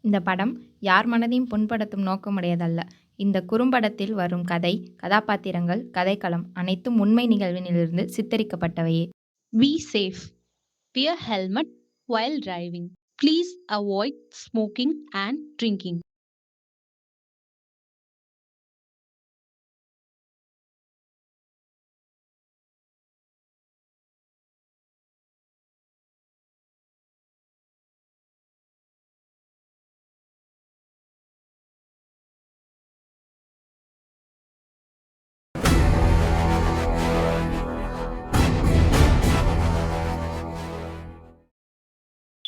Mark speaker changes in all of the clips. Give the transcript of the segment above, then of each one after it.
Speaker 1: இந்த படம் யார் மனதையும் புண்படுத்தும் நோக்கமுடையதல்ல. இந்த குறும்படத்தில் வரும் கதை, கதாபாத்திரங்கள், கதைக்களம் அனைத்தும் உண்மை நிகழ்வினிலிருந்து சித்தரிக்கப்பட்டவையே.
Speaker 2: Be safe. Wear helmet while driving. Please avoid smoking and drinking.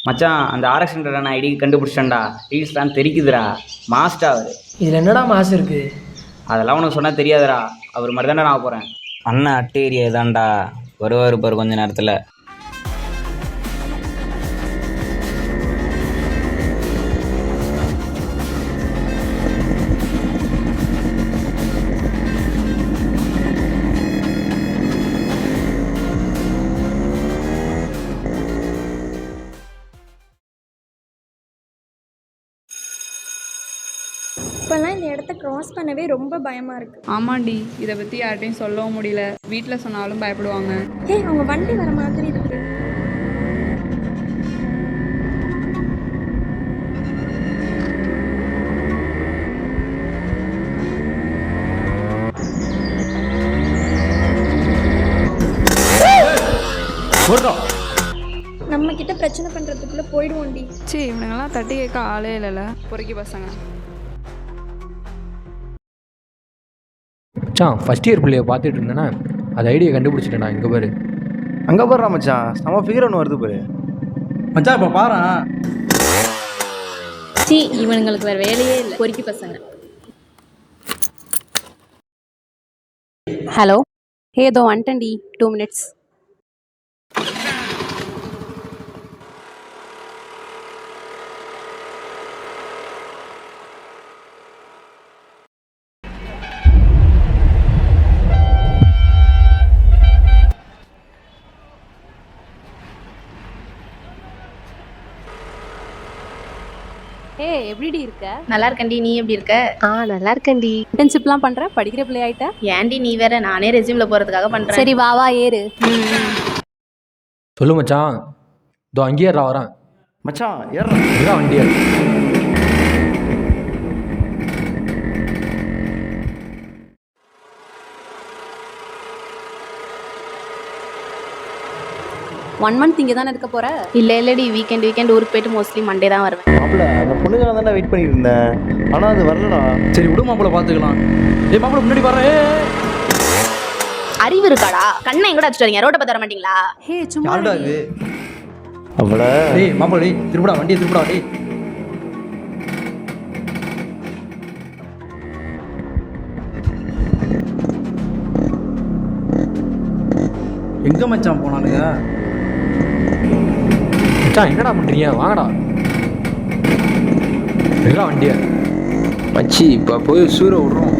Speaker 3: மச்சான், அந்த RX நான் ஐடி கண்டுபிடிச்சிட்டேன்டா. ரீல்ஸ்லாம் தெரிக்குதுடா. மாஸ்டா அவர்.
Speaker 4: இதில் என்னடா மாசு இருக்கு?
Speaker 3: அதெல்லாம் உனக்கு சொன்னால் தெரியாதுடா. அவர் மாதிரி தான்டா நான் போகிறேன். அண்ணன் அட்டை ஏரியா தான்டா. வருவார் பாரு கொஞ்ச நேரத்தில்.
Speaker 5: இப்போல்லாம் இந்த இடத்த க்ராஸ் பண்ணவே ரொம்ப பயமாக இருக்குது.
Speaker 6: ஆமாண்டி, இதை பற்றி யார்கிட்டையும் சொல்லவும் முடியல. வீட்டில் சொன்னாலும் பயப்படுவாங்க.
Speaker 5: அவங்க வண்டி வர மாதிரி இருக்கு. நம்ம கிட்ட பிரச்சனை பண்றதுக்குள்ள போயிடுவோண்டி.
Speaker 6: சரி, இவனுங்கெல்லாம் தட்டி கேட்க ஆளே இல்லைல்ல. பொறுக்கி பசங்க.
Speaker 4: மச்சான், ஃபஸ்ட் இயர் பிள்ளைய பார்த்துட்டு இருந்தேன்னா அது ஐடியா கண்டுபிடிச்சிட்டேன்டா. இங்கே பாரு,
Speaker 7: அங்கே பாடுறா மச்சான், செம ஃபிகர் ஒன்று வருது பாரு மச்சான். இப்போ பாரு,
Speaker 2: இவனுங்களுக்கு வேற வேலையே இல்லை, பொறுக்கி பசங்க. ஹலோ, ஏதோ வந்துட்டேன்டி, 2 minutes. எப்படிடி இருக்க?
Speaker 1: நல்லா இருக்கண்டி, நீ எப்படி இருக்க?
Speaker 2: நல்லா இருக்கேன்டி. இன்டர்ன்ஷிப்லாம் பண்ற, படிக்கிற பிள்ளை ஆயிட்ட.
Speaker 1: ஏன்டி நீ வேற? நானே ரெஸ்யூம்ல போறதுக்காக பண்றேன்.
Speaker 2: சரி வா ஏறு.
Speaker 4: சொல்லு மச்சான். இதோ அங்கேயே வரேன்
Speaker 7: மச்சான். ஏறா
Speaker 4: வண்டியா.
Speaker 2: ஒன் மந்த் இங்கே தானே இருக்க போற?
Speaker 1: இல்லடி, வீக்கெண்ட் ஊருக்கு போயிட்டு மோஸ்ட்லி மண்டே தான் வருவேன்.
Speaker 7: மாப்பிள்ள, அந்த பொண்ணுங்க தானே வெயிட் பண்ணிட்டு இருந்தேன், ஆனால் அது வரலடா.
Speaker 4: சரி விடு மாப்பிள்ள, பார்த்துக்கலாம். மாப்பிள்ள முன்னாடி வர்றேன்.
Speaker 1: அறிவு இருக்காடா? கண்ணை எங்கட வச்சுட்டு வரீங்க? ரோட்டை பார்த்து வர மாட்டீங்களா?
Speaker 2: சும்மா
Speaker 4: இது
Speaker 7: அவள
Speaker 4: மாப்பிள்ள திருப்படா, வண்டியை திருப்படா.
Speaker 7: எங்க மச்சான் போனானுங்க?
Speaker 4: மச்சான் என்னடா பண்ணுறீங்க? வாங்கடா, எல்லாம் வண்டியா
Speaker 8: மச்சி. இப்போ போய் சூற விட்றோம்.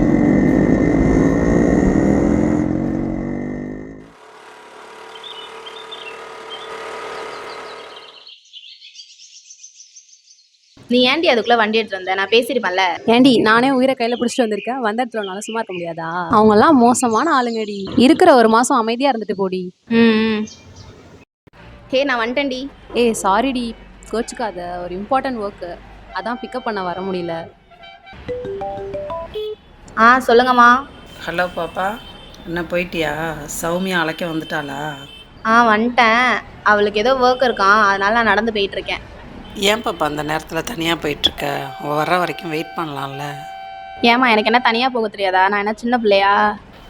Speaker 1: நீ ஏன்டி அதுக்குள்ள வண்டி எடுத்து வந்த? நான் பேசிருப்பேன்ல.
Speaker 2: ஏண்டி, நானே உயிரை கையில பிடிச்சிட்டு வந்திருக்கேன். வந்த இடத்துல சும்மா இருக்க முடியாதா? அவங்க எல்லாம் மோசமான ஆளுங்கடி. இருக்கிற ஒரு மாசம் அமைதியா இருந்துட்டு போடி.
Speaker 1: நான் வந்துட்டேன்டி.
Speaker 2: சாரிடி, கோச்சுக்காத. ஒரு இம்பார்ட்டன்ட் ஒர்க்கு, அதான் பிக்கப் பண்ண வர முடியல.
Speaker 1: சொல்லுங்கம்மா.
Speaker 9: ஹலோ பாப்பா, என்ன போயிட்டியா? சௌமியா அழைக்க வந்துட்டாளா?
Speaker 1: வந்துட்டேன். அவளுக்கு ஏதோ ஒர்க் இருக்கான், அதனால நான் நடந்து போயிட்டு இருக்கேன்.
Speaker 9: ஏன் பாப்பா அந்த நேரத்தில் தனியாக போயிட்டுருக்க? வர்ற வரைக்கும் வெயிட் பண்ணலாம்ல.
Speaker 1: ஏம்மா, எனக்கு என்ன தனியாக போக தெரியாதா? நான் என்ன சின்ன பிள்ளையா?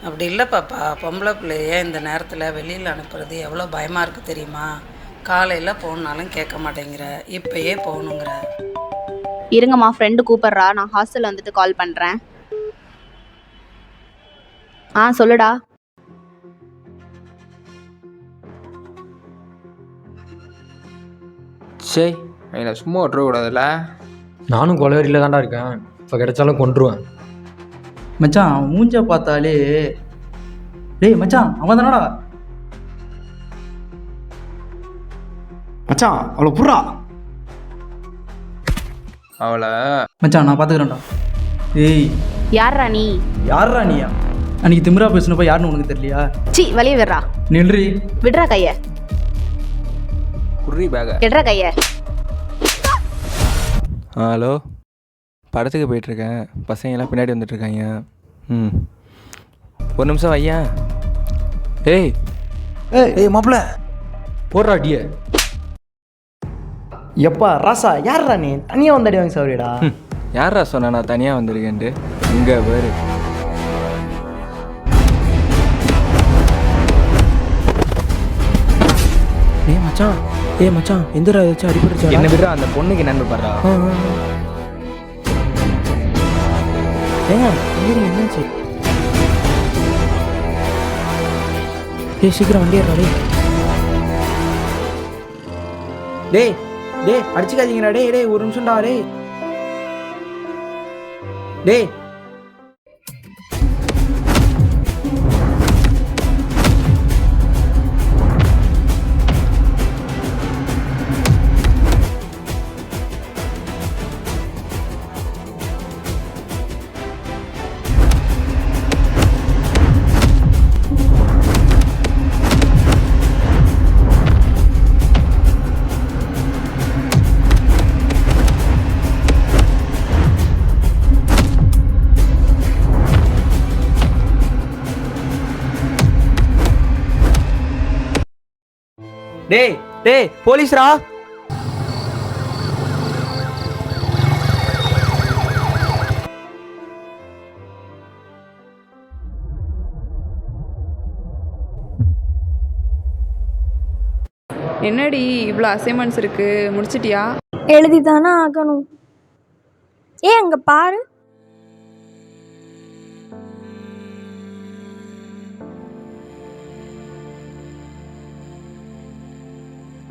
Speaker 9: அப்படி இல்லை பாப்பா, பொம்பளை பிள்ளைய இந்த நேரத்தில் வெளியில் அனுப்புறது எவ்வளோ பயமாக இருக்குது தெரியுமா? காலையில் போகணுன்னாலும் கேட்க மாட்டேங்கிற, இப்போயே போகணுங்கிற.
Speaker 1: இருங்கம்மா, ஃப்ரெண்டு கூப்பிட்றா. நான் ஹாஸ்டலில் வந்துட்டு கால் பண்ணுறேன். சொல்லுடா.
Speaker 8: சரி, என்னை சும்மா விட்டுறக்கூடாதுல்ல.
Speaker 4: நானும் கொலவெறியில் தான்டா இருக்கேன். இப்போ கிடைச்சாலும் கொண்டுருவேன்.
Speaker 7: மச்சான், அவன் மூஞ்ச பார்த்தாலே. டேய் மச்சான், அவன் தானடா. மச்சான், அவளை புறா.
Speaker 8: அவளை
Speaker 7: மச்சான் நான் பார்த்துக்கிறேன்டா. ஏய்
Speaker 10: யார்ரா நீ?
Speaker 7: யார்ரா நீயா? அன்னைக்கு திமிரா பேசினப்ப யாருன்னு உனக்கு தெரியலையா?
Speaker 10: சி வலிய விடுறா.
Speaker 7: நில்றி.
Speaker 10: விடுறா கைய.
Speaker 8: குர்ரி பேக.
Speaker 10: எடுறா கைய.
Speaker 8: ஹலோ, படத்துக்கு போயிட்டுருக்கேன். பசங்க எல்லாம் பின்னாடி வந்துட்டுருக்காங்க. ஒரு நிமிஷம் வையன். ஏய் ஏய் மாப்பிள்ள
Speaker 4: போடுறா டிய.
Speaker 7: எப்பா ராசா யார்ரா நீ? தனியாக வந்தடி வாங்கி சாவரிடா.
Speaker 8: யாரா சொன்ன நான் தனியாக வந்திருக்கேன்ட்டு? இங்கே பாரு. ஏய் மச்சான் எந்திரா ஏதாச்சும் அடிபட்டுச்சா?
Speaker 3: என்ன விடுறா, அந்த பொண்ணுக்கு என்னன்னு பாடுறா.
Speaker 8: ஏங்க என்னாச்சு? ஏய் சீக்கிரம் வண்டி ஏறா. டேய் டேய் அடிச்சுக்காதீங்கடா. டேய் ஒரு நிமிஷம்டா. டேய் டேய் டேய் போலீஸ்ரா.
Speaker 6: என்னடி இவ்வளோ அசைன்மெண்ட்ஸ் இருக்குது, முடிச்சிட்டியா?
Speaker 5: எழுதி தானே ஆகணும். அங்கே பாரு.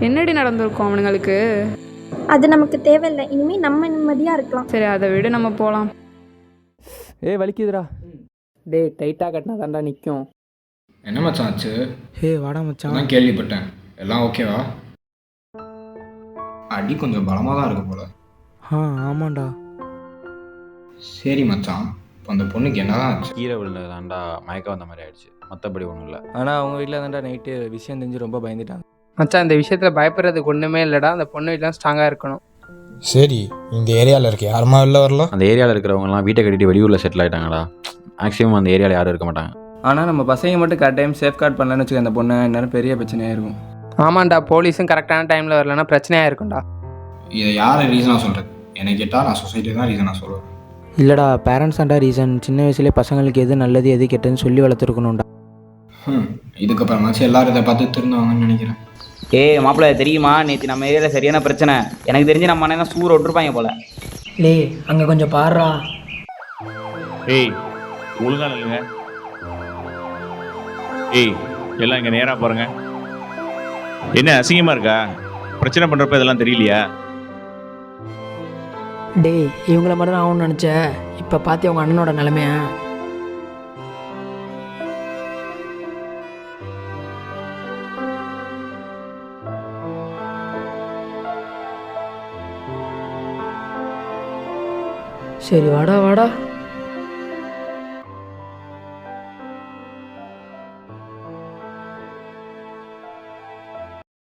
Speaker 6: என்னடி நடந்திருக்கும் அவனுங்களுக்கு?
Speaker 5: அது நமக்கு தேவையில்லை. இனிமேல் நம்ம நிம்மதியாக இருக்கலாம்.
Speaker 6: சரி, அதை விட நம்ம போகலாம்.
Speaker 8: ஏய் வலிக்குதுடா.
Speaker 7: டேய் டைட்டாக கட்டினா தாண்டா நிற்கும்.
Speaker 11: என்ன மச்சான் ஆச்சு?
Speaker 8: ஏய் வாடா மச்சான்.
Speaker 11: நான் கேள்விப்பட்டேன். எல்லாம் ஓகேவா? அடி கொஞ்சம் பலமாக தான் இருக்கு போல.
Speaker 8: ஆமாண்டா.
Speaker 11: சரி மச்சான், இப்போ அந்த பொண்ணுக்கு என்னதான் ஆச்சு?
Speaker 3: கீரை விழுந்தாண்டா மயக்கம் வந்த மாதிரி ஆயிடுச்சு. மற்றபடி ஒன்றும் இல்லை.
Speaker 8: ஆனால் அவங்க வீட்டில் தான்டா நைட்டு விஷயம் தெரிஞ்சு ரொம்ப பயந்துட்டாங்க.
Speaker 12: மச்சான் இந்த விஷயத்தில் பயப்படுறதுக்கு ஒன்றுமே இல்லைடா. அந்த பொண்ணு வீட்டில் ஸ்ட்ராங்காக இருக்கணும்.
Speaker 11: சரி, இந்த ஏரியாவில் இருக்க யாருமா வெளில வரலாம்?
Speaker 3: அந்த ஏரியாவில் இருக்கிறவங்கலாம் வீட்டை கட்டிட்டு வெளியூரில் செட்டில் ஆகிட்டாங்கடா. மேக்ஸிமம் அந்த ஏரியாவில் யாரும் இருக்க மாட்டாங்க.
Speaker 8: ஆனால் நம்ம பசங்க மட்டும் கரெக்ட் டைம் சேஃப் கார்டு பண்ணலன்னு வச்சுக்க, அந்த பொண்ணு இந்நேரம் பெரிய பிரச்சனையாக இருக்கும்.
Speaker 12: ஆமாண்டா, போலீஸும் கரெக்டான டைமில் வரலன்னா பிரச்சனையாக இருக்கும்டா.
Speaker 11: இதை யார் ரீசனாக சொல்கிறது? எனக்கு கேட்டால் நான் சொசைட்டி தான் ரீசனாக சொல்லுவேன்.
Speaker 8: இல்லைடா, பேரண்ட்ஸ் தான்டா ரீசன். சின்ன வயசுலேயே பசங்களுக்கு எது நல்லது எது கெட்டதுன்னு சொல்லி வளர்த்துருக்கணும்டா.
Speaker 11: இதுக்கப்புறமாச்சும் எல்லாரும் இதை பார்த்து திருந்தாங்கன்னு நினைக்கிறேன்.
Speaker 3: ஏய் மாப்பிள்ள தெரியுமா, நேற்று நம்ம ஏரியாவில் சரியான பிரச்சனை. எனக்கு தெரிஞ்சு நம்ம அண்ணன் சூற விட்டுருப்பாங்க போல.
Speaker 7: டேய் அங்கே கொஞ்சம் பாடுறா.
Speaker 13: ஏய் ஒழுங்கா இல்லைங்க. ஏய் எல்லாம் இங்கே நேராக பாருங்க. என்ன அசிங்கமாக இருக்கா? பிரச்சனை பண்ணுறப்ப இதெல்லாம் தெரியலையா?
Speaker 7: டேய் இவங்கள மட்டும் தான் ஆகும்னு நினச்சேன். இப்போ பார்த்து அவங்க அண்ணனோட நிலைமையா? சரி வாடா வாடா.